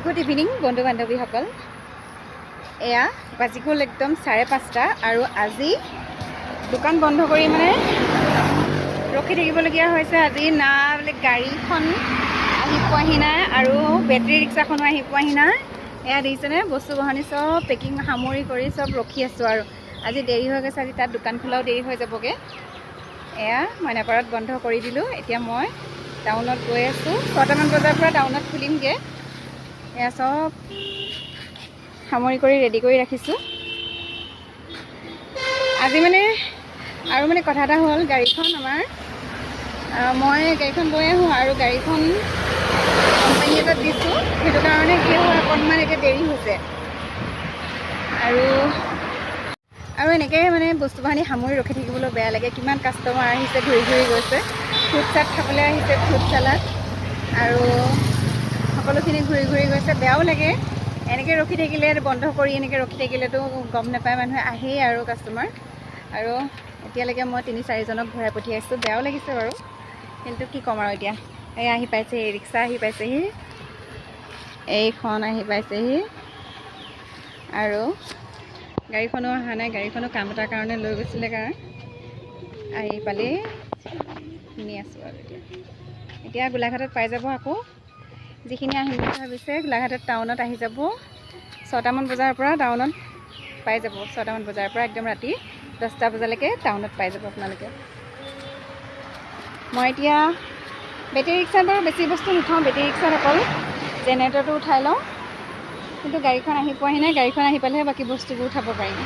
Good evening বন্ধু বান্ধৱীসকল। এয়া বাজি গ'ল একদম 5:30 আৰু আজি দোকান বন্ধ কৰি মানে ৰখি থাকিবলগীয়া হৈছে। আজি না বোলে গাড়ীখন আহি পোৱাহি নাই আৰু বেটেৰী ৰিক্সাখনো আহি পোৱাহি নাই। এয়া দেখিছেনে বস্তু বাহানি চব পেকিং সামৰি কৰি চব ৰখি আছোঁ আৰু আজি দেৰি হৈ গৈছে। আজি তাত দোকান খোলাও দেৰি হৈ যাবগৈ। এয়া মইনাপাৰত বন্ধ কৰি দিলোঁ। এতিয়া মই টাউনত গৈ আছোঁ। 6টামান বজাৰ পৰা টাউনত খুলিমগৈ। এয়া চব সামৰি কৰি ৰেডি কৰি ৰাখিছোঁ। আজি মানে আৰু মানে কথা এটা হ'ল, গাড়ীখন আমাৰ মই গাড়ীখন লৈ আহোঁ আৰু গাড়ীখন কোম্পানী এটাত দিছোঁ। সেইটো কাৰণে কি হয় অকণমান এতিয়া দেৰি হৈছে আৰু এনেকৈ মানে বস্তু বাহানি সামৰি ৰখি থাকিবলৈ বেয়া লাগে। কিমান কাষ্টমাৰ আহিছে, ঘূৰি ঘূৰি গৈছে। ফ্ৰুট চাট খাবলৈ আহিছে, ফ্ৰুট চালাড আৰু সকলোখিনি ঘূৰি ঘূৰি গৈছে। বেয়াও লাগে এনেকৈ ৰখি থাকিলে, বন্ধ কৰি এনেকৈ ৰখি থাকিলেতো গম নাপায়, মানুহে আহেই আৰু কাষ্টমাৰ। আৰু এতিয়ালৈকে মই 3-4জনক ঘূৰাই পঠিয়াইছোঁ। বেয়াও লাগিছে বাৰু, কিন্তু কি ক'ম আৰু এতিয়া। এই আহি পাইছেহি, ৰিক্সা আহি পাইছেহি, এইখন আহি পাইছেহি আৰু গাড়ীখনো অহা নাই। গাড়ীখনো কাম এটাৰ কাৰণে লৈ গৈছিলে কাৰণ আহি পালেই শুনি আছোঁ আৰু এতিয়া গোলাঘাটত পাই যাব। আকৌ যিখিনি আহিম বুলি ভাবিছে গোলাঘাটত টাউনত আহি যাব। 6টামান বজাৰ পৰা টাউনত পাই যাব। 6টামান বজাৰ পৰা একদম ৰাতি 10টা বজালৈকে টাউনত পাই যাব আপোনালোকে। মই এতিয়া বেটেৰী ৰিক্সাত বাৰু বেছি বস্তু নুঠাওঁ। বেটেৰী ৰিক্সাত অকল জেনেৰেটৰটো উঠাই লওঁ, কিন্তু গাড়ীখন আহি পোৱাহি নাই। গাড়ীখন আহি পালেহে বাকী বস্তুবোৰ উঠাব পাৰিম।